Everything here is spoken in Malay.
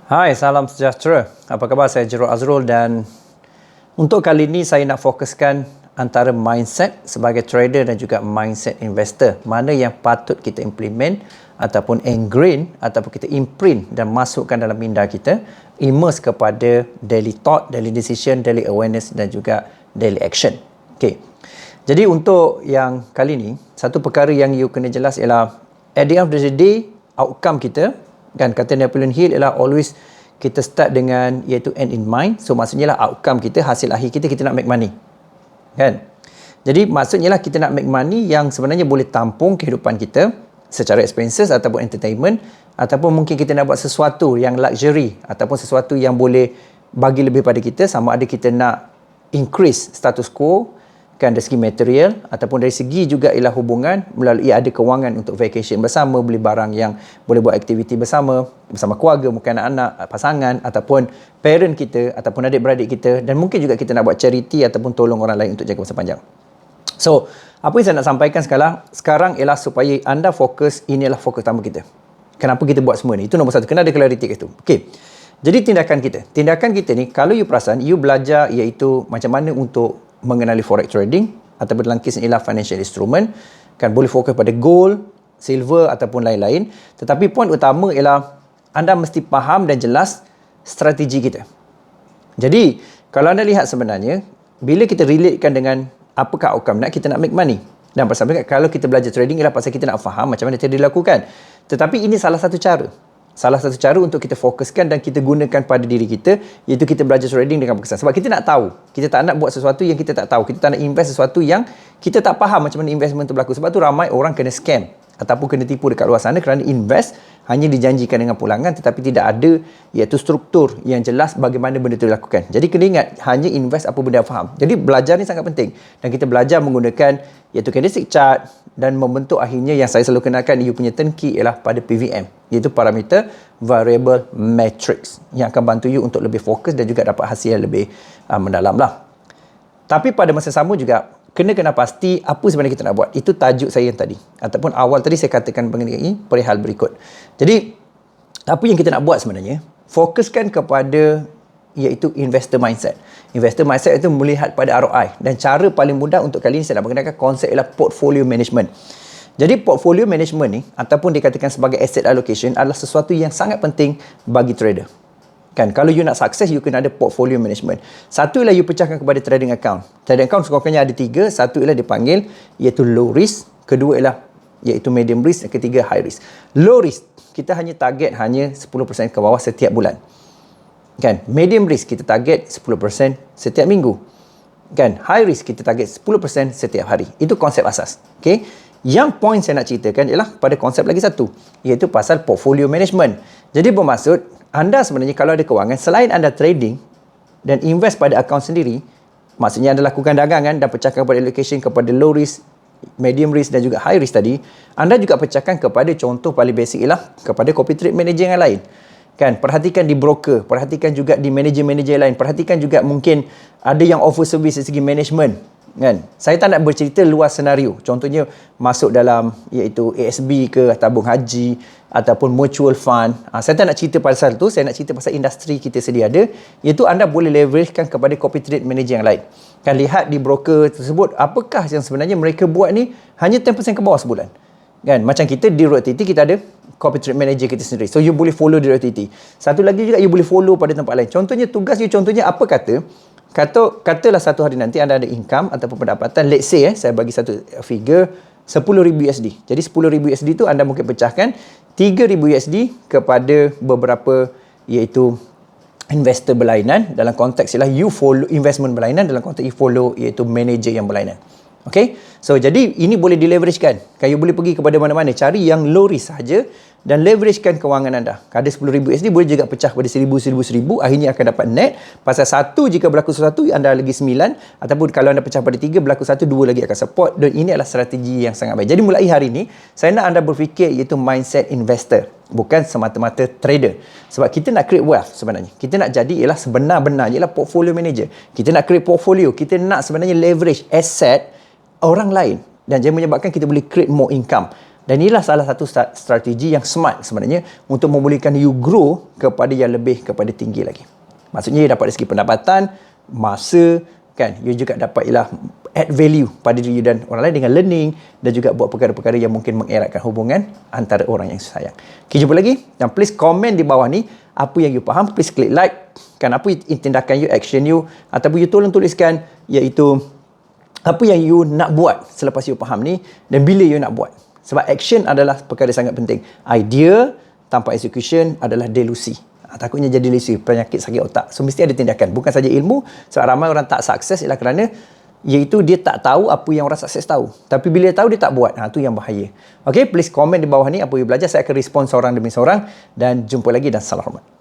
Hai, salam sejahtera. Apa khabar? Saya Jerod Azrul dan untuk kali ini saya nak fokuskan antara mindset sebagai trader dan juga mindset investor. Mana yang patut kita implement ataupun ingrain ataupun kita imprint dan masukkan dalam minda kita, immerse kepada daily thought, daily decision, daily awareness dan juga daily action. Okey. Jadi untuk yang kali ni, satu perkara yang you kena jelas ialah at the end of the day, outcome kita, kan kata Napoleon Hill ialah always kita start dengan iaitu end in mind. So maksudnya lah outcome kita, hasil akhir kita, kita nak make money, kan? Jadi maksudnya lah kita nak make money yang sebenarnya boleh tampung kehidupan kita secara expenses ataupun entertainment, ataupun mungkin kita nak buat sesuatu yang luxury ataupun sesuatu yang boleh bagi lebih pada kita, sama ada kita nak increase status quo, kan, dari segi material ataupun dari segi juga ialah hubungan melalui ada kewangan untuk vacation bersama, beli barang yang boleh buat aktiviti bersama keluarga, mungkin anak-anak, pasangan ataupun parent kita ataupun adik-beradik kita, dan mungkin juga kita nak buat charity ataupun tolong orang lain untuk jangka masa panjang. So, apa yang saya nak sampaikan sekarang ialah supaya anda fokus, inilah fokus utama kita. Kenapa kita buat semua ni? Itu nombor satu, kena ada clarity kat situ. Okey. Jadi tindakan kita ni, kalau you perasan, you belajar iaitu macam mana untuk mengenali forex trading ataupun dalam kes ialah financial instrument, kan, boleh fokus pada gold, silver ataupun lain-lain. Tetapi poin utama ialah anda mesti faham dan jelas strategi kita. Jadi kalau anda lihat sebenarnya bila kita relatekan dengan apakah outcome kita nak make money, dan pasal kalau kita belajar trading ialah pasal kita nak faham macam mana trading dilakukan. Tetapi ini salah satu cara untuk kita fokuskan dan kita gunakan pada diri kita, iaitu kita belajar trading dengan berkesan. Sebab kita nak tahu, kita tak nak buat sesuatu yang kita tak tahu, kita tak nak invest sesuatu yang kita tak faham macam mana investment itu berlaku. Sebab tu ramai orang kena scam ataupun kena tipu dekat luar sana kerana invest hanya dijanjikan dengan pulangan tetapi tidak ada iaitu struktur yang jelas bagaimana benda itu dilakukan. Jadi kena ingat, hanya invest apa benda yang faham. Jadi belajar ni sangat penting, dan kita belajar menggunakan iaitu candlestick chart dan membentuk akhirnya yang saya selalu kenalkan you punya turnkey ialah pada PVM, iaitu parameter variable matrix, yang akan bantu you untuk lebih fokus dan juga dapat hasil yang lebih mendalam lah. Tapi pada masa sama juga kena pasti apa sebenarnya kita nak buat. Itu tajuk saya yang tadi ataupun awal tadi saya katakan mengenai perihal berikut. Jadi apa yang kita nak buat sebenarnya, fokuskan kepada iaitu investor mindset. Investor mindset itu melihat pada ROI, dan cara paling mudah untuk kali ini saya nak perkenalkan konsep ialah portfolio management. Jadi portfolio management ni ataupun dikatakan sebagai asset allocation adalah sesuatu yang sangat penting bagi trader. Kan, kalau you nak sukses, you kena ada portfolio management. Satu ialah you pecahkan kepada trading account. Trading account sekurang-kurangnya ada 3. Satu ialah dipanggil iaitu low risk, kedua ialah iaitu medium risk, dan ketiga high risk. Low risk, kita hanya target 10% ke bawah setiap bulan. Kan, medium risk kita target 10% setiap minggu. Kan, high risk kita target 10% setiap hari. Itu konsep asas. Okey. Yang poin saya nak ceritakan ialah pada konsep lagi satu, iaitu pasal portfolio management. Jadi bermaksud anda sebenarnya kalau ada kewangan, selain anda trading dan invest pada akaun sendiri, maksudnya anda lakukan dagangan dan pecahkan kepada allocation kepada low risk, medium risk dan juga high risk tadi, anda juga pecahkan kepada contoh paling basic ialah kepada copy trade manager yang lain. Kan, perhatikan di broker, perhatikan juga di manager-manager lain, perhatikan juga mungkin ada yang offer service dari segi management. Kan, saya tak nak bercerita luas senario, contohnya masuk dalam iaitu ASB ke, tabung haji ataupun mutual fund. Saya tak nak cerita pasal tu, saya nak cerita pasal industri kita sedia ada, iaitu anda boleh leveragekan kepada copy trade manager yang lain. Kan, lihat di broker tersebut apakah yang sebenarnya mereka buat ni hanya 10% ke bawah sebulan. Kan, macam kita di RoadTT kita ada copy trade manager kita sendiri, so you boleh follow di RoadTT. Satu lagi juga you boleh follow pada tempat lain. Contohnya tugas you, contohnya apa katalah satu hari nanti anda ada income ataupun pendapatan, let's say saya bagi satu figure $10,000. Jadi $10,000 tu anda mungkin pecahkan $3,000 kepada beberapa iaitu investor berlainan, dalam konteks ialah you follow investment berlainan, dalam konteks you follow iaitu manager yang berlainan. Okay, so jadi ini boleh dileveragekan. Kayu boleh pergi kepada mana-mana, cari yang low risk saja dan leveragekan kewangan anda. Ada $10,000 boleh juga pecah kepada 1,000, akhirnya akan dapat net. Pasal satu jika berlaku sesuatu anda lagi 9, ataupun kalau anda pecah pada 3 berlaku 1, 2 lagi akan support. Dan ini adalah strategi yang sangat baik. Jadi mulai hari ini saya nak anda berfikir iaitu mindset investor, bukan semata-mata trader. Sebab kita nak create wealth sebenarnya. Kita nak jadi ialah sebenar-benarnya ialah portfolio manager. Kita nak create portfolio, kita nak sebenarnya leverage asset orang lain dan dia menyebabkan kita boleh create more income. Dan inilah salah satu strategi yang smart sebenarnya untuk membolehkan you grow kepada yang lebih kepada tinggi lagi. Maksudnya you dapat dari segi pendapatan, masa, kan? You juga dapat add value pada diri you dan orang lain dengan learning dan juga buat perkara-perkara yang mungkin mengeratkan hubungan antara orang yang sayang. Okay, jumpa lagi dan please komen di bawah ni apa yang you faham. Please klik like, kan, apa tindakan you, action you, ataupun you tolong tuliskan iaitu apa yang you nak buat selepas you faham ni dan bila you nak buat. Sebab action adalah perkara sangat penting. Idea tanpa execution adalah delusi. Takutnya jadi delusi, penyakit sakit otak. So, mesti ada tindakan. Bukan saja ilmu. Sebab ramai orang tak sukses ialah kerana iaitu dia tak tahu apa yang orang sukses tahu. Tapi bila dia tahu, dia tak buat. Itu yang bahaya. Okay, please komen di bawah ni apa you belajar. Saya akan respon seorang demi seorang. Dan jumpa lagi dan salam hormat.